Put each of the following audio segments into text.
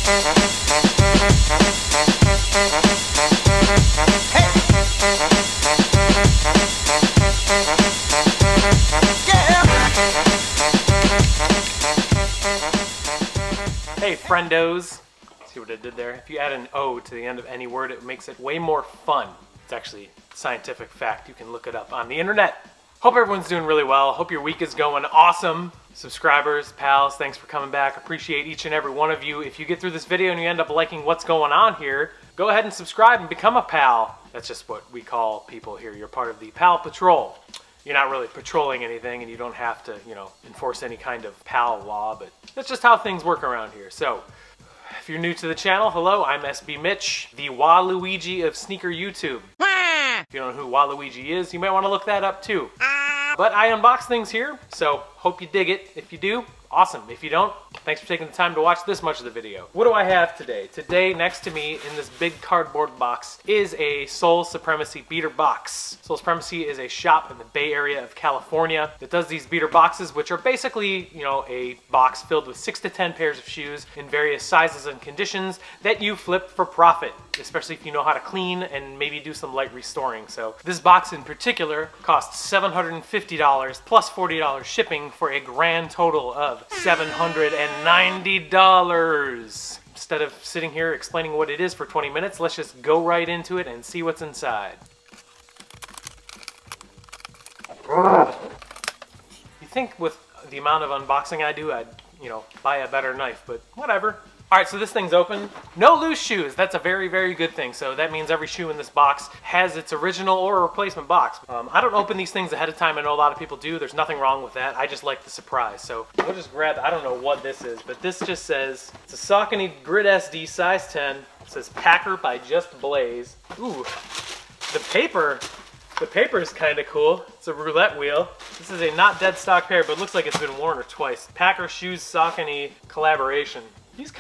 Hey friendos, see what I did there? If you add an O to the end of any word, it makes it way more fun. It's actually a scientific fact. You can look it up on the internet. Hope everyone's doing really well. Hope your week is going awesome. Subscribers, pals, thanks for coming back. Appreciate each and every one of you. If you get through this video and you end up liking what's going on here, go ahead and subscribe and become a pal. That's just what we call people here. You're part of the Pal Patrol. You're not really patrolling anything and you don't have to, enforce any kind of PAL law, but that's just how things work around here. So, if you're new to the channel, hello, I'm SB Mitch, the Waluigi of sneaker YouTube. If you don't know who Waluigi is, you might want to look that up too. But I unbox things here, so hope you dig it. If you do, awesome. If you don't, thanks for taking the time to watch this much of the video. What do I have today? Today, next to me in this big cardboard box is a Soul Supremacy beater box. Soul Supremacy is a shop in the Bay Area of California that does these beater boxes, which are basically, a box filled with 6 to 10 pairs of shoes in various sizes and conditions that you flip for profit, especially if you know how to clean and maybe do some light restoring. So this box in particular costs $750 plus $40 shipping for a grand total of $790. Instead of sitting here explaining what it is for 20 minutes, let's just go right into it and see what's inside. You think with the amount of unboxing I do, I'd, buy a better knife, but whatever. Alright, so this thing's open. No loose shoes. That's a very, very good thing. So that means every shoe in this box has its original or replacement box. I don't open these things ahead of time. I know a lot of people do. There's nothing wrong with that. I just like the surprise. So we'll just grab, I don't know what this is, but this just says, it's a SAUCONY Grid SD size 10. It says Packer by Just Blaze. Ooh, the paper is kind of cool. It's a roulette wheel. This is a not dead stock pair, but it looks like it's been worn or twice. Packer Shoes Saucony collaboration. These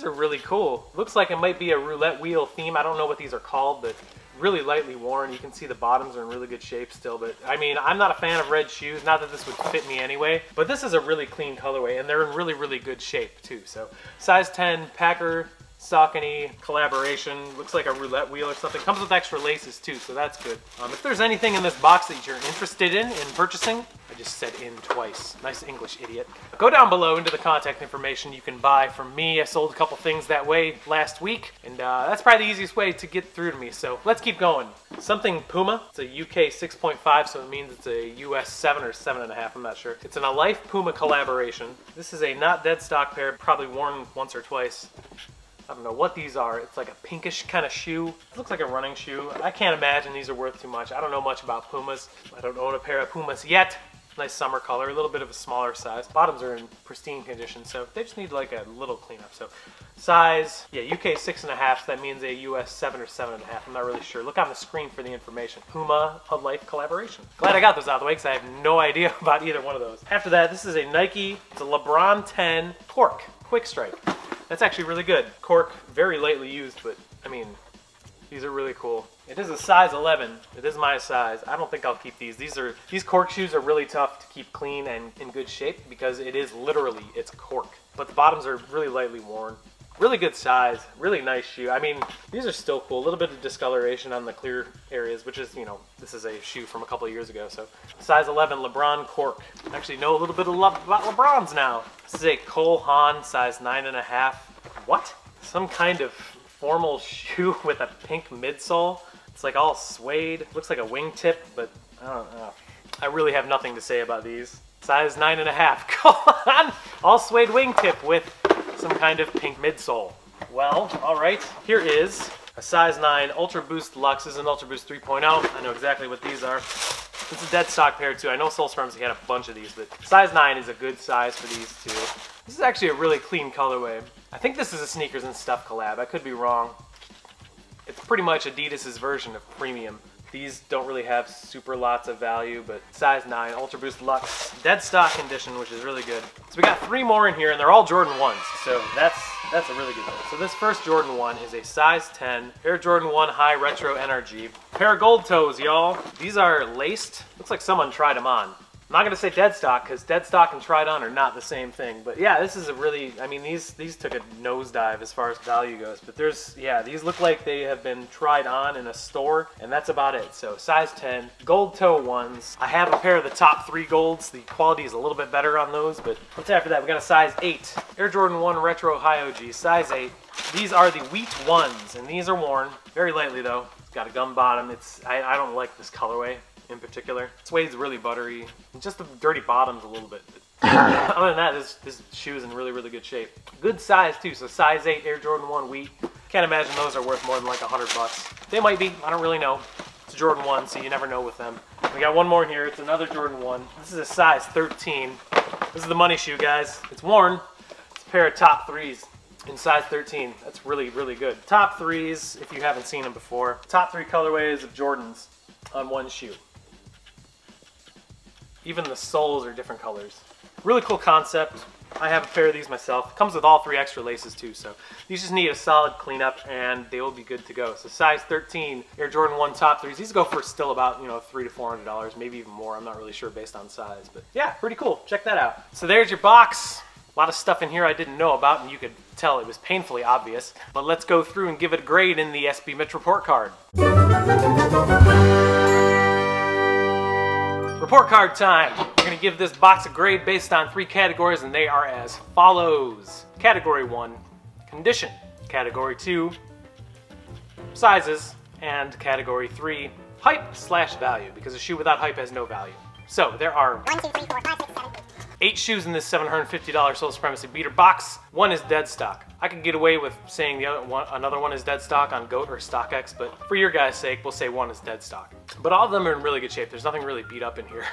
are really cool. Looks like it might be a roulette wheel theme. I don't know what these are called, but really lightly worn. You can see the bottoms are in really good shape still, but I mean, I'm not a fan of red shoes. Not that this would fit me anyway, but this is a really clean colorway and they're in really, really good shape too. So size 10 Packer Saucony collaboration. Looks like a roulette wheel or something. Comes with extra laces too, so that's good. If there's anything in this box that you're interested in purchasing, I just said in twice. Nice English, idiot. Go down below into the contact information you can buy from me. I sold a couple things that way last week, and that's probably the easiest way to get through to me. So let's keep going. Something PUMA. It's a UK 6.5, so it means it's a US 7 or 7.5. I'm not sure. It's an ALIFE PUMA collaboration. This is a not dead stock pair, probably worn once or twice. I don't know what these are. It's like a pinkish kind of shoe. It looks like a running shoe. I can't imagine these are worth too much. I don't know much about Pumas. I don't own a pair of Pumas yet. Nice summer color, a little bit of a smaller size. Bottoms are in pristine condition, so they just need like a little cleanup. So size, yeah, UK 6.5, so that means a US 7 or 7.5. I'm not really sure. Look on the screen for the information. PUMA ALIFE collaboration. Glad I got those out of the way because I have no idea about either one of those. After that, this is a Nike, it's a LEBRON 10 CORK Quick Strike. That's actually really good. CORK, very lightly used, but I mean, these are really cool. It is a size 11. It is my size. I don't think I'll keep these. These CORK shoes are really tough to keep clean and in good shape because it is literally, it's CORK. But the bottoms are really lightly worn. Really good size, really nice shoe. I mean, these are still cool. A little bit of discoloration on the clear areas, which is, this is a shoe from a couple of years ago. So size 11 LeBron CORK. I actually know a little bit about LeBrons now. This is a HAAN size 9.5. What? Some kind of formal shoe with a pink midsole. It's like all suede. Looks like a wingtip, but I don't know. I really have nothing to say about these. Size 9.5. Come on! All suede wingtip with some kind of pink midsole. Well, alright. Here is a size 9 Ultra Boost Luxe. This is an Ultra Boost 3.0. I know exactly what these are. It's a dead stock pair too. I know Soul Supremacy had a bunch of these, but size 9 is a good size for these too. This is actually a really clean colorway. I think this is a Sneakers and Stuff collab. I could be wrong. It's pretty much Adidas' version of premium. These don't really have super lots of value, but size 9, Ultra Boost Luxe, dead stock condition, which is really good. So we got 3 more in here, and they're all Jordan 1s, so that's a really good one. So this first Jordan 1 is a size 10, Air Jordan 1 High Retro NRG. Pair of gold toes, y'all. These are laced. Looks like someone tried them on. I'm not gonna say dead stock, because dead stock and tried on are not the same thing. But yeah, this is a really, I mean, these took a nosedive as far as value goes. But there's, yeah, these look like they have been tried on in a store, and that's about it. So size 10, gold toe ones. I have a pair of the top 3 golds. The quality is a little bit better on those, but what's after that? We got a size 8, Air Jordan 1 Retro High OG, size 8. These are the wheat ones, and these are worn very lightly though. It's got a gum bottom. I don't like this colorway in particular. Suede's really buttery. Just the dirty bottoms a little bit. Other than that, this shoe is in really, really good shape. Good size too, so size 8 Air Jordan 1 wheat. Can't imagine those are worth more than like $100. They might be, I don't really know. It's a Jordan 1, so you never know with them. We got one more here, it's another Jordan 1. This is a size 13. This is the money shoe, guys. It's worn. It's a pair of top 3s. In size 13. That's really, really good. Top 3s, if you haven't seen them before. Top 3 colorways of Jordans on one shoe. Even the soles are different colors. Really cool concept. I have a pair of these myself. Comes with all 3 extra laces too, so these just need a solid cleanup and they will be good to go. So size 13 Air Jordan 1 top 3s. These go for still about, you know, $300 to $400, maybe even more. I'm not really sure based on size, but yeah, pretty cool. Check that out. So there's your box. A lot of stuff in here I didn't know about, and you could tell it was painfully obvious. But let's go through and give it a grade in the SB Mitch report card. Report card time. We're going to give this box a grade based on 3 categories, and they are as follows. Category 1, condition. Category 2, sizes. And category 3, hype/value, because a shoe without hype has no value. So there are 1, 2, 3, 4, 5, 6, 7, 8. 8 shoes in this $750 Soul Supremacy beater box. 1 is dead stock. I could get away with saying the other one, another one is dead stock on GOAT or StockX, but for your guys' sake, we'll say 1 is dead stock. But all of them are in really good shape. There's nothing really beat up in here.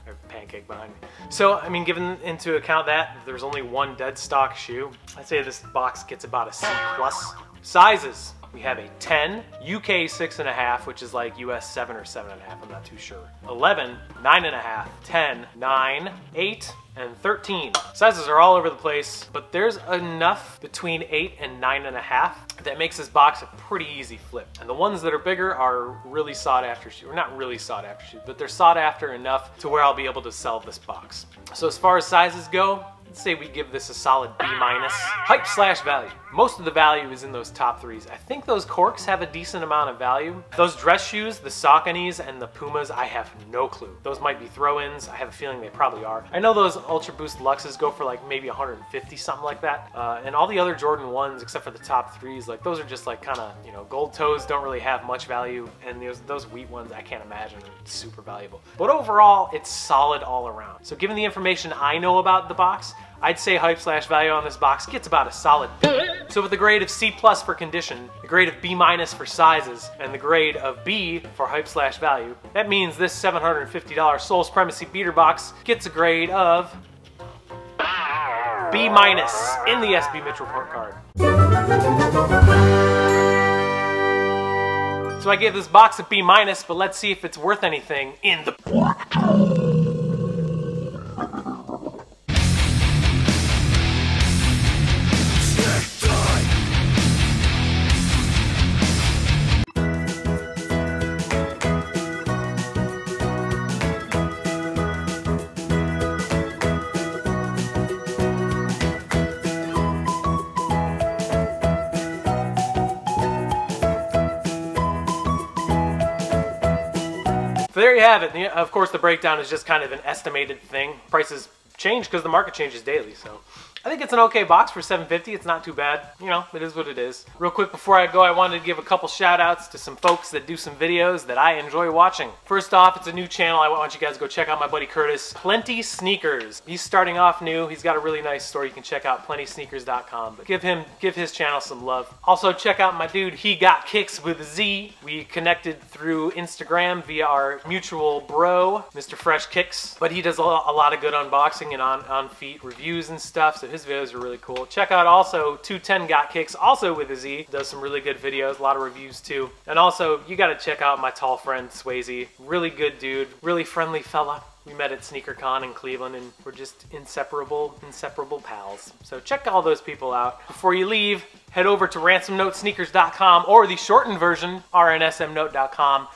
There's a pancake behind me. So, I mean, given into account that there's only 1 dead stock shoe, I'd say this box gets about a C+. Sizes. We have a 10, UK 6.5, which is like US 7 or 7.5, I'm not too sure. 11, 9.5, 10, 9, 8, and 13. Sizes are all over the place, but there's enough between 8 and 9.5 that makes this box a pretty easy flip. And the ones that are bigger are really sought after shoes, or not really sought after shoes, but they're sought after enough to where I'll be able to sell this box. So as far as sizes go, let's say we give this a solid B-. Hype/value. Most of the value is in those top 3s. I think those Corks have a decent amount of value. Those dress shoes, the SAUCONYs and the PUMAs, I have no clue. Those might be throw-ins. I have a feeling they probably are. I know those Ultra Boost LUXEs go for like maybe 150, something like that. And all the other Jordan 1s, except for the top 3s, like those are just like kind of, you know, gold toes don't really have much value. And those wheat ones, I can't imagine are super valuable. But overall, it's solid all around. So given the information I know about the box, I'd say hype/value on this box gets about a solid B. So with the grade of C+ for condition, the grade of B- for sizes, and the grade of B for hype/value, that means this $750 Soul Supremacy beater box gets a grade of B- in the SB Mitch report card. So I gave this box a B-, but let's see if it's worth anything in the... So there you have it. Of course, the breakdown is just kind of an estimated thing. Prices change because the market changes daily, so I think it's an okay box for $750. It's not too bad. You know, it is what it is. Real quick before I go, I wanted to give a couple shout outs to some folks that do some videos that I enjoy watching. First off, it's a new channel. I want you guys to go check out my buddy Curtis, Plenty Sneakers. He's starting off new. He's got a really nice store. You can check out plentysneakers.com. But give his channel some love. Also, check out my dude, He Got Kicks with a Z. We connected through Instagram via our mutual bro, Mr. Fresh Kicks. But he does a lot of good unboxing and on-feet reviews and stuff. So his videos are really cool. Check out also 210 Got Kicks, also with a Z. Does some really good videos, a lot of reviews too. And also, you gotta check out my tall friend, Swayze. Really good dude, really friendly fella. We met at SneakerCon in Cleveland and we're just inseparable pals. So check all those people out. Before you leave, head over to ransomnotesneakers.com or the shortened version, rnsmnote.com.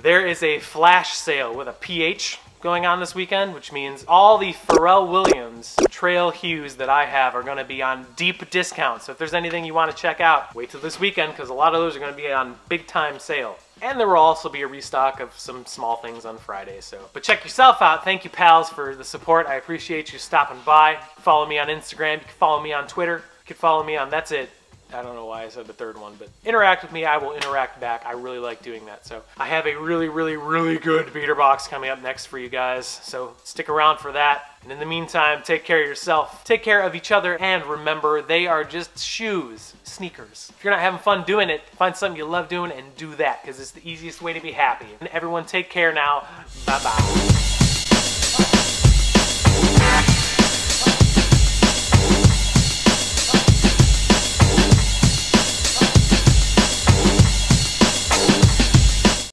There is a flash sale with a PH. going on this weekend, which means all the Pharrell Williams trail hues that I have are going to be on deep discount. So if there's anything you want to check out, wait till this weekend because a lot of those are going to be on big time sale. And there will also be a restock of some small things on Friday. But check yourself out. Thank you, pals, for the support. I appreciate you stopping by. Follow me on Instagram. You can follow me on Twitter. You can follow me on, that's it. I don't know why I said the third one, but interact with me. I will interact back. I really like doing that. So I have a really, really, really good beater box coming up next for you guys. So stick around for that. And in the meantime, take care of yourself, take care of each other, and remember, they are just shoes, sneakers. If you're not having fun doing it, find something you love doing and do that, because it's the easiest way to be happy. And everyone take care now. Bye-bye.